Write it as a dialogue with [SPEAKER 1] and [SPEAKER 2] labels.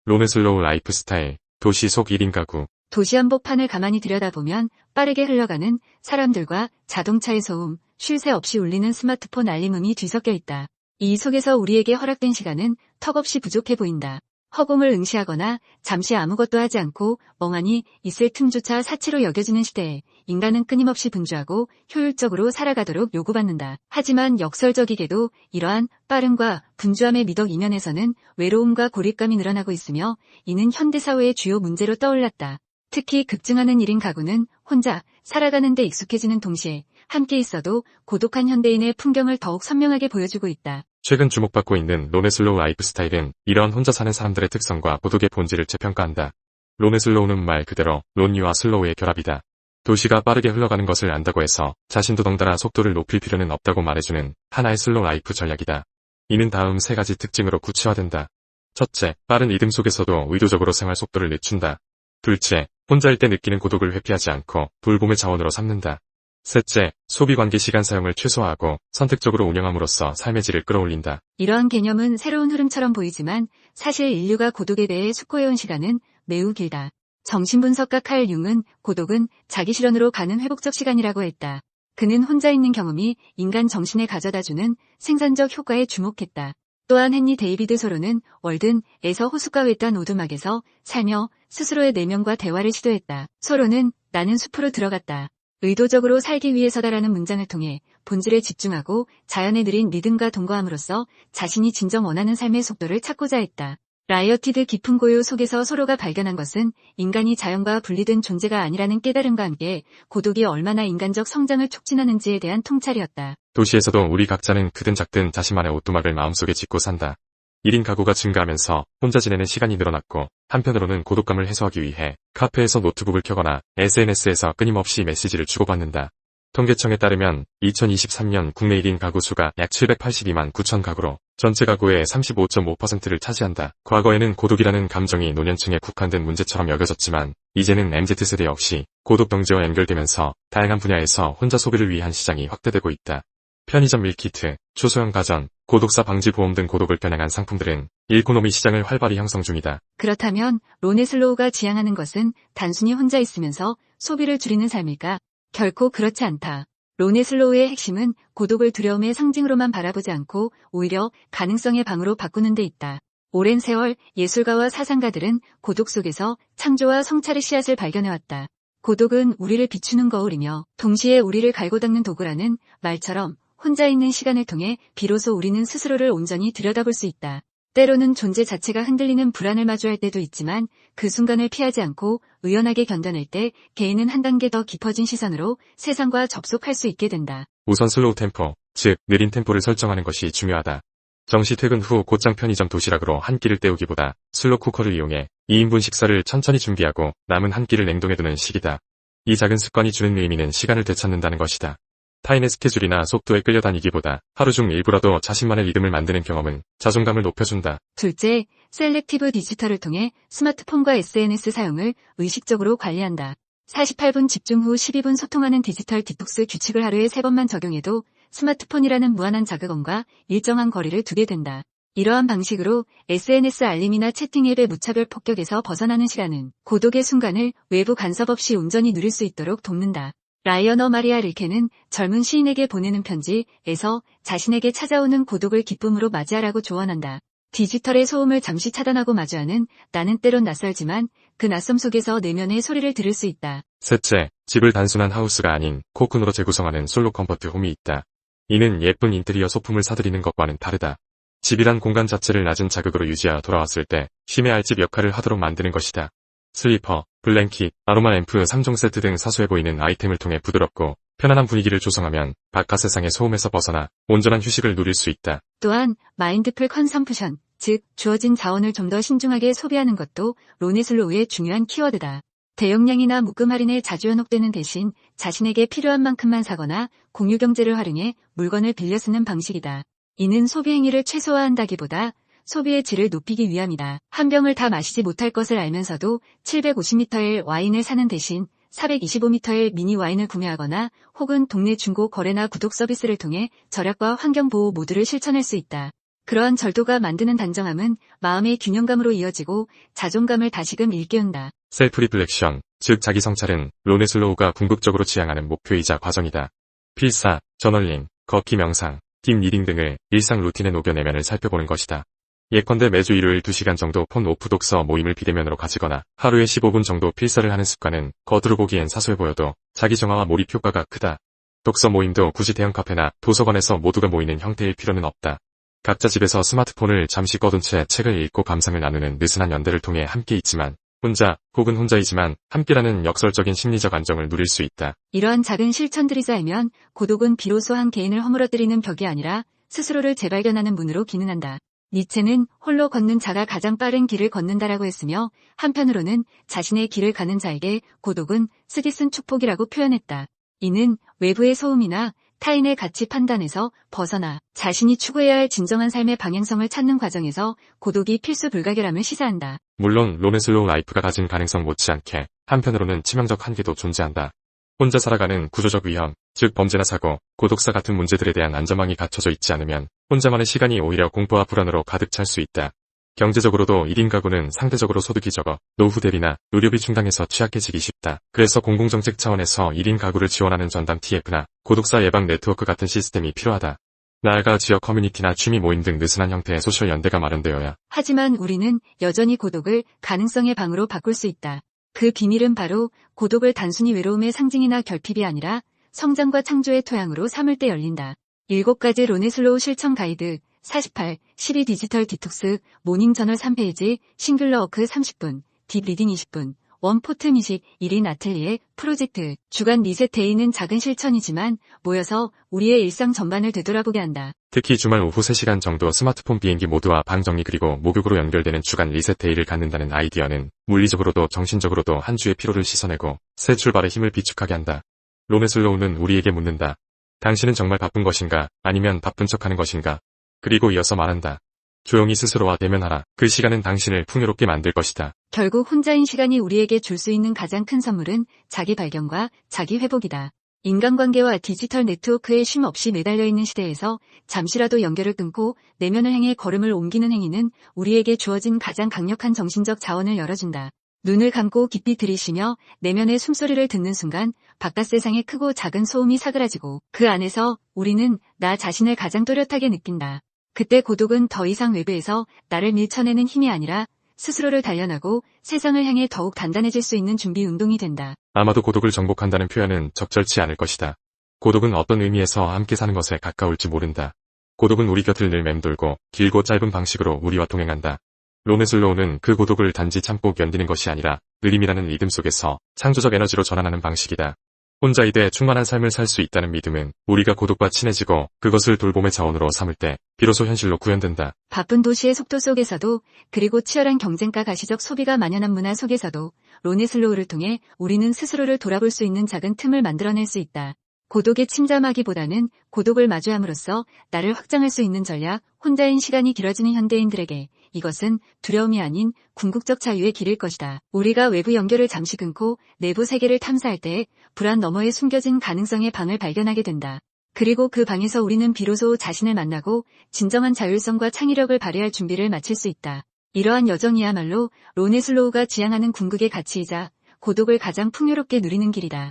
[SPEAKER 1] 론의슬로우 라이프 스타일, 도시 속 1인 가구.
[SPEAKER 2] 도시 한복판을 가만히 들여다보면 빠르게 흘러가는 사람들과 자동차의 소음, 쉴 새 없이 울리는 스마트폰 알림음이 뒤섞여 있다. 이 속에서 우리에게 허락된 시간은 턱없이 부족해 보인다. 허공을 응시하거나 잠시 아무것도 하지 않고 멍하니 있을 틈조차 사치로 여겨지는 시대에 인간은 끊임없이 분주하고 효율적으로 살아가도록 요구받는다. 하지만 역설적이게도 이러한 빠름과 분주함의 미덕 이면에서는 외로움과 고립감이 늘어나고 있으며 이는 현대사회의 주요 문제로 떠올랐다. 특히 급증하는 1인 가구는 혼자 살아가는 데 익숙해지는 동시에 함께 있어도 고독한 현대인의 풍경을 더욱 선명하게 보여주고 있다.
[SPEAKER 1] 최근 주목받고 있는 론의슬로우 라이프 스타일은 이런 혼자 사는 사람들의 특성과 고독의 본질을 재평가한다. 론의슬로우는 말 그대로 론리와 슬로우의 결합이다. 도시가 빠르게 흘러가는 것을 안다고 해서 자신도 덩달아 속도를 높일 필요는 없다고 말해주는 하나의 슬로우 라이프 전략이다. 이는 다음 세 가지 특징으로 구체화된다. 첫째, 빠른 리듬 속에서도 의도적으로 생활 속도를 늦춘다. 둘째, 혼자일 때 느끼는 고독을 회피하지 않고 돌봄의 자원으로 삼는다. 셋째, 소비관계 시간 사용을 최소화하고 선택적으로 운영함으로써 삶의 질을 끌어올린다.
[SPEAKER 2] 이러한 개념은 새로운 흐름처럼 보이지만 사실 인류가 고독에 대해 숙고해온 시간은 매우 길다. 정신분석가 칼 융은 고독은 자기 실현으로 가는 회복적 시간이라고 했다. 그는 혼자 있는 경험이 인간 정신에 가져다주는 생산적 효과에 주목했다. 또한 헨리 데이비드 소로는 월든에서 호숫가 외딴 오두막에서 살며 스스로의 내면과 대화를 시도했다. 소로는 나는 숲으로 들어갔다. 의도적으로 살기 위해서다라는 문장을 통해 본질에 집중하고 자연의 느린 리듬과 동거함으로써 자신이 진정 원하는 삶의 속도를 찾고자 했다. 라이어티드 깊은 고요 속에서 소로가 발견한 것은 인간이 자연과 분리된 존재가 아니라는 깨달음과 함께 고독이 얼마나 인간적 성장을 촉진하는지에 대한 통찰이었다.
[SPEAKER 1] 도시에서도 우리 각자는 크든 작든 자신만의 오두막을 마음속에 짓고 산다. 1인 가구가 증가하면서 혼자 지내는 시간이 늘어났고 한편으로는 고독감을 해소하기 위해 카페에서 노트북을 켜거나 SNS에서 끊임없이 메시지를 주고받는다. 통계청에 따르면 2023년 국내 1인 가구 수가 약 782만 9천 가구로 전체 가구의 35.5%를 차지한다. 과거에는 고독이라는 감정이 노년층에 국한된 문제처럼 여겨졌지만 이제는 MZ세대 역시 고독 경제와 연결되면서 다양한 분야에서 혼자 소비를 위한 시장이 확대되고 있다. 편의점 밀키트, 초소형 가전, 고독사 방지 보험 등 고독을 겨냥한 상품들은 일코노미 시장을 활발히 형성 중이다.
[SPEAKER 2] 그렇다면 론의슬로우가 지향하는 것은 단순히 혼자 있으면서 소비를 줄이는 삶일까? 결코 그렇지 않다. 론의슬로우의 핵심은 고독을 두려움의 상징으로만 바라보지 않고 오히려 가능성의 방으로 바꾸는 데 있다. 오랜 세월 예술가와 사상가들은 고독 속에서 창조와 성찰의 씨앗을 발견해왔다. 고독은 우리를 비추는 거울이며 동시에 우리를 갈고 닦는 도구라는 말처럼 혼자 있는 시간을 통해 비로소 우리는 스스로를 온전히 들여다볼 수 있다. 때로는 존재 자체가 흔들리는 불안을 마주할 때도 있지만 그 순간을 피하지 않고 의연하게 견뎌낼 때 개인은 한 단계 더 깊어진 시선으로 세상과 접속할 수 있게 된다.
[SPEAKER 1] 우선 슬로우 템포, 즉 느린 템포를 설정하는 것이 중요하다. 정시 퇴근 후 곧장 편의점 도시락으로 한 끼를 때우기보다 슬로 쿠커를 이용해 2인분 식사를 천천히 준비하고 남은 한 끼를 냉동해두는 식이다. 이 작은 습관이 주는 의미는 시간을 되찾는다는 것이다. 타인의 스케줄이나 속도에 끌려다니기보다 하루 중 일부라도 자신만의 리듬을 만드는 경험은 자존감을 높여준다.
[SPEAKER 2] 둘째, 셀렉티브 디지털을 통해 스마트폰과 SNS 사용을 의식적으로 관리한다. 48분 집중 후 12분 소통하는 디지털 디톡스 규칙을 하루에 3번만 적용해도 스마트폰이라는 무한한 자극원과 일정한 거리를 두게 된다. 이러한 방식으로 SNS 알림이나 채팅 앱의 무차별 폭격에서 벗어나는 시간은 고독의 순간을 외부 간섭 없이 온전히 누릴 수 있도록 돕는다. 라이어너 마리아 릴케는 젊은 시인에게 보내는 편지에서 자신에게 찾아오는 고독을 기쁨으로 맞이하라고 조언한다. 디지털의 소음을 잠시 차단하고 마주하는 나는 때론 낯설지만 그 낯섦 속에서 내면의 소리를 들을 수 있다.
[SPEAKER 1] 셋째, 집을 단순한 하우스가 아닌 코쿤으로 재구성하는 솔로 컴포트 홈이 있다. 이는 예쁜 인테리어 소품을 사들이는 것과는 다르다. 집이란 공간 자체를 낮은 자극으로 유지하여 돌아왔을 때 쉼의 알집 역할을 하도록 만드는 것이다. 슬리퍼, 블랭킷, 아로마 램프 3종 세트 등 사소해 보이는 아이템을 통해 부드럽고 편안한 분위기를 조성하면 바깥 세상의 소음에서 벗어나 온전한 휴식을 누릴 수 있다.
[SPEAKER 2] 또한 마인드풀 컨섬프션, 즉 주어진 자원을 좀 더 신중하게 소비하는 것도 론의슬로우의 중요한 키워드다. 대용량이나 묶음 할인에 자주 현혹되는 대신 자신에게 필요한 만큼만 사거나 공유경제를 활용해 물건을 빌려 쓰는 방식이다. 이는 소비 행위를 최소화한다기보다 소비의 질을 높이기 위함이다. 한 병을 다 마시지 못할 것을 알면서도 750ml 와인을 사는 대신 425ml 미니 와인을 구매하거나 혹은 동네 중고 거래나 구독 서비스를 통해 절약과 환경보호 모두를 실천할 수 있다. 그러한 절도가 만드는 단정함은 마음의 균형감으로 이어지고 자존감을 다시금 일깨운다.
[SPEAKER 1] 셀프 리플렉션, 즉 자기 성찰은 로네슬로우가 궁극적으로 지향하는 목표이자 과정이다. 필사, 저널링, 걷기 명상, 딥 리딩 등을 일상 루틴에 녹여 내면을 살펴보는 것이다. 예컨대 매주 일요일 2시간 정도 폰 오프 독서 모임을 비대면으로 가지거나 하루에 15분 정도 필사를 하는 습관은 겉으로 보기엔 사소해 보여도 자기 정화와 몰입 효과가 크다. 독서 모임도 굳이 대형 카페나 도서관에서 모두가 모이는 형태일 필요는 없다. 각자 집에서 스마트폰을 잠시 꺼둔 채 책을 읽고 감상을 나누는 느슨한 연대를 통해 함께 있지만 혼자 혹은 혼자이지만 함께라는 역설적인 심리적 안정을 누릴 수 있다.
[SPEAKER 2] 이러한 작은 실천들이 쌓이면 고독은 비로소 한 개인을 허물어뜨리는 벽이 아니라 스스로를 재발견하는 문으로 기능한다. 니체는 홀로 걷는 자가 가장 빠른 길을 걷는다라고 했으며 한편으로는 자신의 길을 가는 자에게 고독은 쓰디쓴 축복이라고 표현했다. 이는 외부의 소음이나 타인의 가치 판단에서 벗어나 자신이 추구해야 할 진정한 삶의 방향성을 찾는 과정에서 고독이 필수 불가결함을 시사한다.
[SPEAKER 1] 물론 로네슬로우 라이프가 가진 가능성 못지않게 한편으로는 치명적 한계도 존재한다. 혼자 살아가는 구조적 위험, 즉 범죄나 사고, 고독사 같은 문제들에 대한 안전망이 갖춰져 있지 않으면 혼자만의 시간이 오히려 공포와 불안으로 가득 찰 수 있다. 경제적으로도 1인 가구는 상대적으로 소득이 적어 노후 대비나 의료비 충당에서 취약해지기 쉽다. 그래서 공공정책 차원에서 1인 가구를 지원하는 전담 TF나 고독사 예방 네트워크 같은 시스템이 필요하다. 나아가 지역 커뮤니티나 취미 모임 등 느슨한 형태의 소셜 연대가 마련되어야.
[SPEAKER 2] 하지만 우리는 여전히 고독을 가능성의 방으로 바꿀 수 있다. 그 비밀은 바로 고독을 단순히 외로움의 상징이나 결핍이 아니라 성장과 창조의 토양으로 삼을 때 열린다. 7가지 로네슬로우 실천 가이드 48, 12 디지털 디톡스, 모닝 저널 3페이지, 싱귤러 워크 30분, 딥 리딩 20분, 원포트 미식 1인 아틀리에 프로젝트, 주간 리셋 데이는 작은 실천이지만 모여서 우리의 일상 전반을 되돌아보게 한다.
[SPEAKER 1] 특히 주말 오후 3시간 정도 스마트폰 비행기 모드와 방 정리 그리고 목욕으로 연결되는 주간 리셋 데이를 갖는다는 아이디어는 물리적으로도 정신적으로도 한 주의 피로를 씻어내고 새 출발의 힘을 비축하게 한다. 로네슬로우는 우리에게 묻는다. 당신은 정말 바쁜 것인가 아니면 바쁜 척하는 것인가? 그리고 이어서 말한다. 조용히 스스로와 대면하라. 그 시간은 당신을 풍요롭게 만들 것이다.
[SPEAKER 2] 결국 혼자인 시간이 우리에게 줄 수 있는 가장 큰 선물은 자기 발견과 자기 회복이다. 인간관계와 디지털 네트워크에 쉼 없이 매달려 있는 시대에서 잠시라도 연결을 끊고 내면을 향해 걸음을 옮기는 행위는 우리에게 주어진 가장 강력한 정신적 자원을 열어준다. 눈을 감고 깊이 들이쉬며 내면의 숨소리를 듣는 순간 바깥 세상의 크고 작은 소음이 사그라지고 그 안에서 우리는 나 자신을 가장 또렷하게 느낀다. 그때 고독은 더 이상 외부에서 나를 밀쳐내는 힘이 아니라 스스로를 단련하고 세상을 향해 더욱 단단해질 수 있는 준비 운동이 된다.
[SPEAKER 1] 아마도 고독을 정복한다는 표현은 적절치 않을 것이다. 고독은 어떤 의미에서 함께 사는 것에 가까울지 모른다. 고독은 우리 곁을 늘 맴돌고 길고 짧은 방식으로 우리와 동행한다. 로네슬로우는 그 고독을 단지 참고 견디는 것이 아니라 느림이라는 리듬 속에서 창조적 에너지로 전환하는 방식이다. 혼자이되 충만한 삶을 살 수 있다는 믿음은 우리가 고독과 친해지고 그것을 돌봄의 자원으로 삼을 때 비로소 현실로 구현된다.
[SPEAKER 2] 바쁜 도시의 속도 속에서도 그리고 치열한 경쟁과 가시적 소비가 만연한 문화 속에서도 로네슬로우를 통해 우리는 스스로를 돌아볼 수 있는 작은 틈을 만들어낼 수 있다. 고독에 침잠하기보다는 고독을 마주함으로써 나를 확장할 수 있는 전략, 혼자인 시간이 길어지는 현대인들에게 이것은 두려움이 아닌 궁극적 자유의 길일 것이다. 우리가 외부 연결을 잠시 끊고 내부 세계를 탐사할 때 불안 너머에 숨겨진 가능성의 방을 발견하게 된다. 그리고 그 방에서 우리는 비로소 자신을 만나고 진정한 자율성과 창의력을 발휘할 준비를 마칠 수 있다. 이러한 여정이야말로 로네슬로우가 지향하는 궁극의 가치이자 고독을 가장 풍요롭게 누리는 길이다.